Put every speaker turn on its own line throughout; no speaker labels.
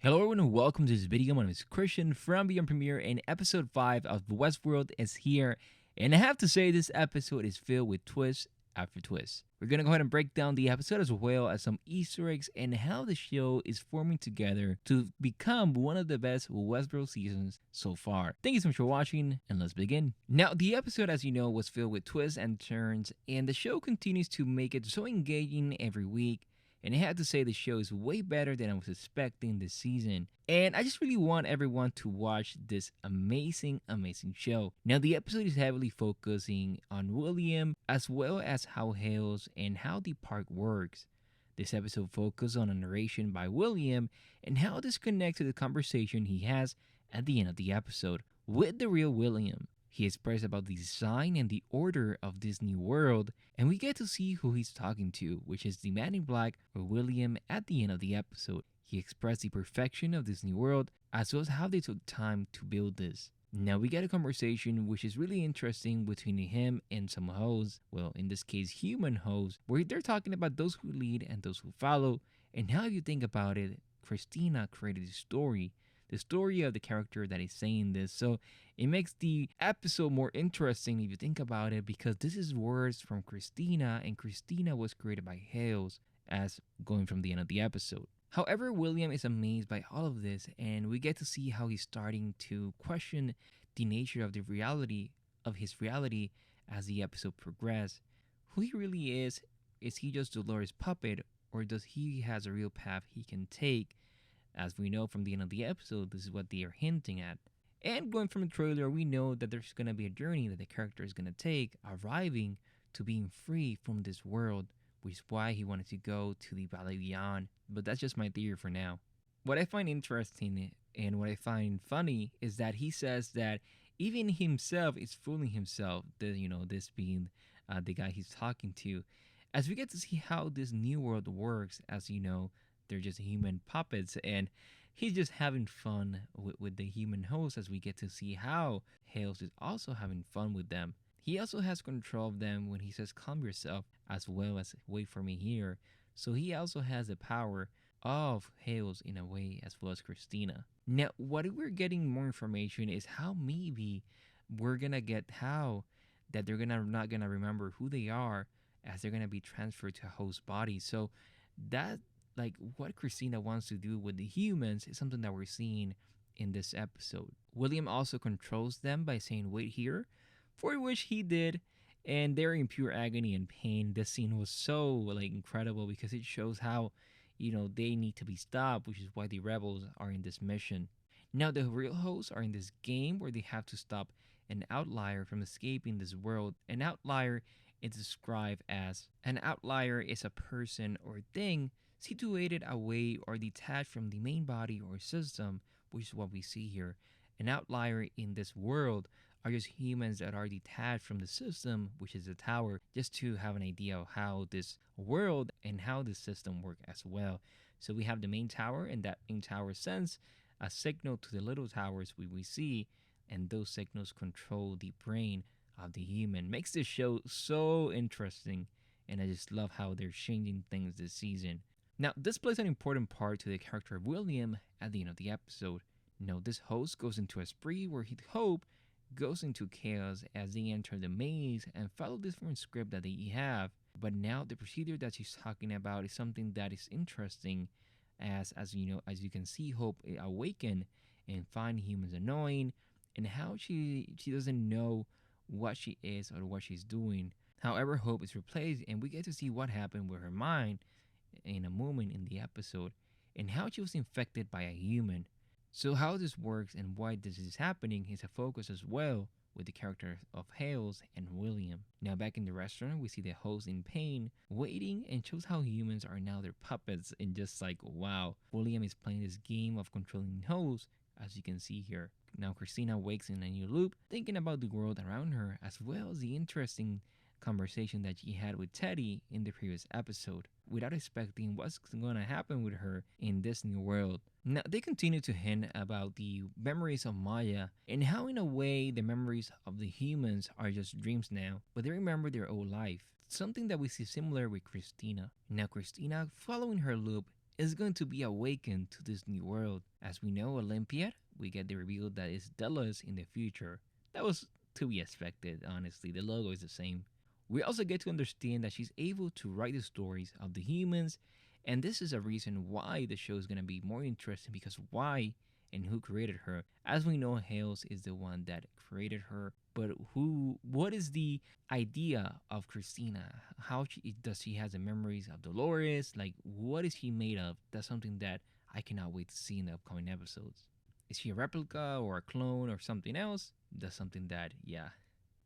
Hello everyone and welcome to this video. My name is Christian from Beyond Premiere and episode 5 of Westworld is here. And I have to say this episode is filled with twist after twist. We're going to go ahead and break down the episode as well as some Easter eggs and how the show is forming together to become one of the best Westworld seasons so far. Thank you so much for watching and let's begin. Now the episode, as you know, was filled with twists and turns and the show continues to make it so engaging every week. And I have to say the show is way better than I was expecting this season. And I just really want everyone to watch this amazing show. Now the episode is heavily focusing on William as well as how Hales and how the park works. This episode focuses on a narration by William and how this connects to the conversation he has at the end of the episode with the real William. He expressed about the design and the order of this new world, and we get to see who he's talking to, which is the man in black or William at the end of the episode. He expressed the perfection of this new world, as well as how they took time to build this. Now we get a conversation which is really interesting between him and some hosts, well in this case human hosts, where they're talking about those who lead and those who follow, and how you think about it, Christina created the story of the character that is saying this. So it makes the episode more interesting if you think about it, because this is words from Christina, and Christina was created by Hales, as going from the end of the episode. However, William is amazed by all of this, and we get to see how he's starting to question the nature of his reality as the episode progresses. Who he really is he just Dolores' puppet, or does he has a real path he can take? As we know from the end of the episode, this is what they are hinting at. And going from the trailer, we know that there's going to be a journey that the character is going to take, arriving to being free from this world, which is why he wanted to go to the Valley Beyond. But that's just my theory for now. What I find interesting and what I find funny is that he says that even himself is fooling himself, this being the guy he's talking to. As we get to see how this new world works, as you know, they're just human puppets, and he's just having fun with the human host, as we get to see how Hales is also having fun with them. He also has control of them when he says calm yourself, as well as wait for me here. So he also has the power of Hales in a way, as well as Christina. Now what we're getting more information is how maybe we're gonna get how that they're gonna not gonna remember who they are, as they're gonna be transferred to a host body. So that, like, what Christina wants to do with the humans is something that we're seeing in this episode. William also controls them by saying wait here, for which he did, and they're in pure agony and pain. This scene was so incredible, because it shows how they need to be stopped, which is why the rebels are in this mission. Now the real hosts are in this game where they have to stop an outlier from escaping this world. An outlier is described as an outlier is a person or thing situated away or detached from the main body or system, which is what we see here. An outlier in this world are just humans that are detached from the system, which is the tower, just to have an idea of how this world and how this system work as well. So we have the main tower, and that main tower sends a signal to the little towers we see, and those signals control the brain of the human. Makes this show so interesting, and I just love how they're changing things this season. Now, this plays an important part to the character of William at the end of the episode. This host goes into a spree where Hope goes into chaos as they enter the maze and follow this different script that they have. But now the procedure that she's talking about is something that is interesting, as you can see Hope awaken and find humans annoying, and how she doesn't know what she is or what she's doing. However, Hope is replaced, and we get to see what happened with her mind in a moment in the episode, and how she was infected by a human. So how this works and why this is happening is a focus as well with the character of Hales and William. Now back in the restaurant, we see the host in pain, waiting, and shows how humans are now their puppets, and just like wow, William is playing this game of controlling hosts, as you can see here. Now Christina wakes in a new loop, thinking about the world around her, as well as the interesting conversation that she had with Teddy in the previous episode, without expecting what's going to happen with her in this new world. Now, they continue to hint about the memories of Maya, and how in a way the memories of the humans are just dreams now, but they remember their old life. Something that we see similar with Christina. Now Christina, following her loop, is going to be awakened to this new world. As we know, Olympiad, we get the reveal that it's Delos in the future. That was to be expected, honestly. The logo is the same. We also get to understand that she's able to write the stories of the humans, and this is a reason why the show is going to be more interesting, because why and who created her? As we know, Hales is the one that created her, but what is the idea of Christina? Does she has the memories of Dolores? Like, what is she made of? That's something that I cannot wait to see in the upcoming episodes. Is she a replica or a clone or something else? That's something that, yeah.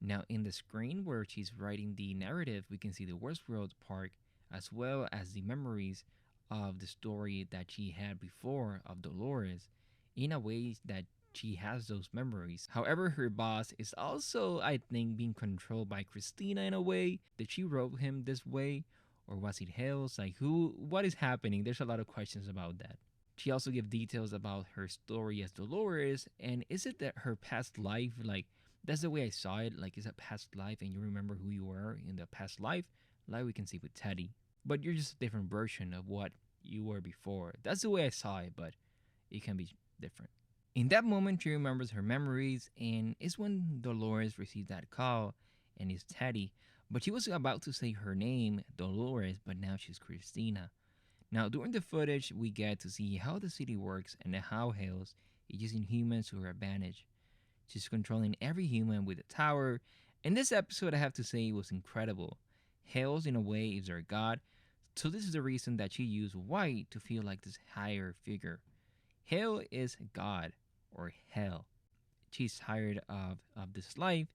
Now, in the screen where she's writing the narrative, we can see the Westworld park as well as the memories of the story that she had before of Dolores, in a way that she has those memories. However, her boss is also, I think, being controlled by Christina in a way. Did she wrote him this way? Or was it Hales? Like, what is happening? There's a lot of questions about that. She also gives details about her story as Dolores, and is it that her past life, like, that's the way I saw it, like, is a past life and you remember who you were in the past life, like we can see with Teddy. But you're just a different version of what you were before. That's the way I saw it, but it can be different. In that moment, she remembers her memories, and it's when Dolores receives that call, and it's Teddy. But she was about to say her name, Dolores, but now she's Christina. Now, during the footage, we get to see how the city works and how Hales is using humans to her advantage. She's controlling every human with a tower, and this episode, I have to say, was incredible. Hales, in a way, is her god, so this is the reason that she used white to feel like this higher figure. Hale is God, or hell. She's tired of this life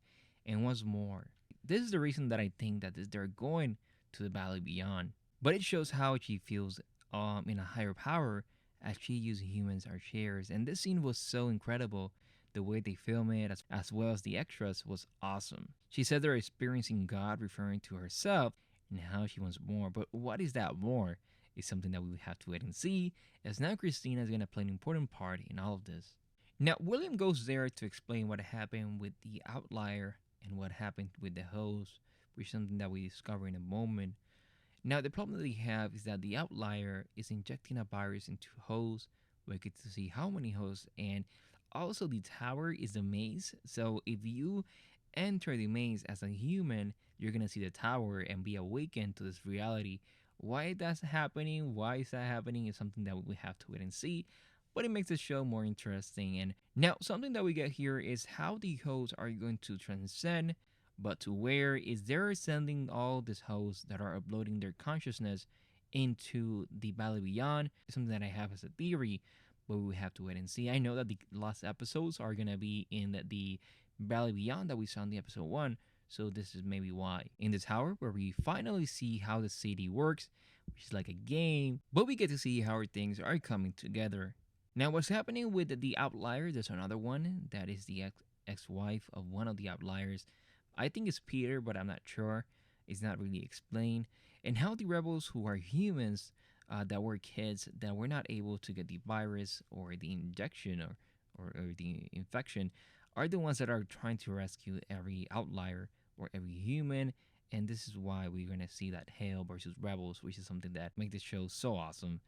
and wants more. This is the reason that I think that they're going to the Valley Beyond. But it shows how she feels in a higher power as she uses humans as shares. And this scene was so incredible. The way they film it, as well as the extras, was awesome. She said they're experiencing God, referring to herself and how she wants more. But what is that more? Is something that we would have to wait and see, as now Christina is going to play an important part in all of this. Now, William goes there to explain what happened with the outlier and what happened with the host, which is something that we discover in a moment. Now, the problem that they have is that the outlier is injecting a virus into hosts. We get to see how many hosts, and also the tower is the maze. So if you enter the maze as a human, you're gonna see the tower and be awakened to this reality. Why that's happening, why is that happening, is something that we have to wait and see. But it makes the show more interesting. And now, something that we get here is how the hosts are going to transcend, but to where is they're sending all these hosts that are uploading their consciousness into the Valley Beyond. It's something that I have as a theory, but we have to wait and see. I know that the last episodes are gonna be in the Valley Beyond that we saw in the episode 1, so this is maybe why. In the tower, where we finally see how the city works, which is like a game, but we get to see how things are coming together. Now, what's happening with the outlier? There's another one that is the ex-wife of one of the outliers. I think it's Peter, but I'm not sure. It's not really explained. And how the rebels, who are humans, that were kids, that were not able to get the virus or the injection or the infection, are the ones that are trying to rescue every outlier or every human. And this is why we're going to see that Hale versus Rebels, which is something that makes the show so awesome.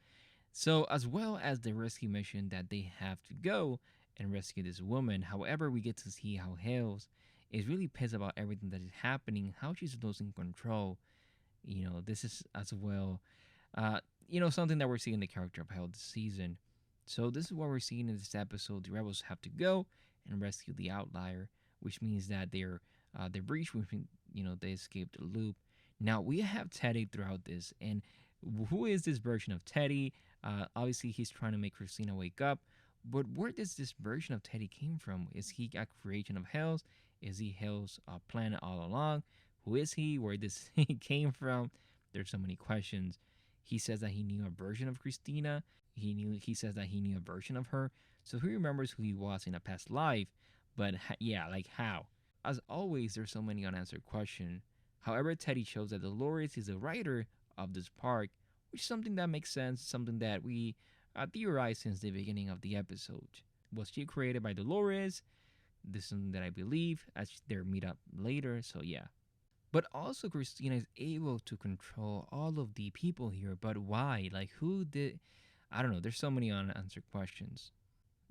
So, as well as the rescue mission that they have to go and rescue this woman. However, we get to see how Hales is really pissed about everything that is happening, how she's losing control. This is as well, something that we're seeing in the character of Hale this season. So, this is what we're seeing in this episode. The rebels have to go and rescue the outlier, which means that they're breached, which means, they escaped the loop. Now, we have Teddy throughout this, and who is this version of Teddy? Obviously, he's trying to make Christina wake up, but where does this version of Teddy came from? Is he a creation of Hell's? Is he Hell's planet all along? Who is he? Where does he came from? There's so many questions. He says that he knew a version of Christina. He says that he knew a version of her. So he remembers who he was in a past life. But like how? As always, there's so many unanswered questions. However, Teddy shows that Dolores is the writer of this park, which is something that makes sense, something that we theorized since the beginning of the episode. Was she created by Dolores? This is something that I believe as their meetup later, so yeah. But also, Christina is able to control all of the people here. But why? Like, who did? I don't know. There's so many unanswered questions.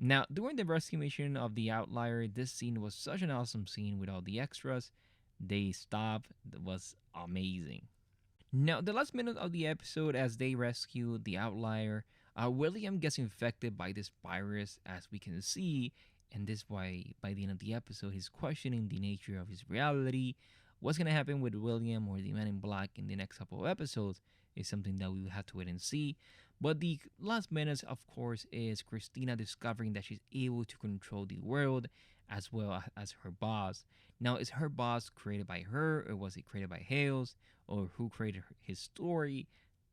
Now, during the rescue mission of the Outlier, this scene was such an awesome scene with all the extras. They stopped. It was amazing. Now, the last minute of the episode, as they rescue the Outlier, William gets infected by this virus, as we can see, and this why by the end of the episode, he's questioning the nature of his reality. What's gonna happen with William or the Man in Black in the next couple of episodes is something that we will have to wait and see. But the last minute, of course, is Christina discovering that she's able to control the world as well as her boss. Now, is her boss created by her, or was it created by Hales, or who created his story?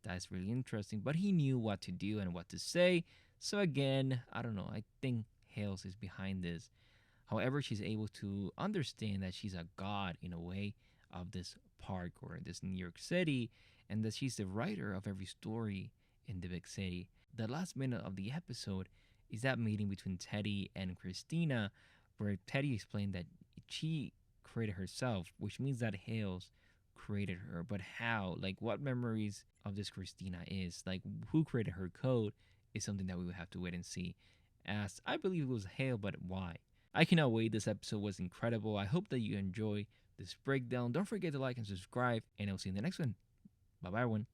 That's really interesting. But he knew what to do and what to say. So again, I don't know. I think Hales is behind this. However, she's able to understand that she's a god in a way of this park or this New York City, and that she's the writer of every story in the big city. The last minute of the episode is that meeting between Teddy and Christina, where Teddy explained that she created herself, which means that Hales created her. But how? Like, what memories of this Christina is? Like, who created her code is something that we would have to wait and see. As I believe it was Hale, but why? I cannot wait. This episode was incredible. I hope that you enjoy this breakdown. Don't forget to like and subscribe, and I'll see you in the next one. Bye bye, everyone.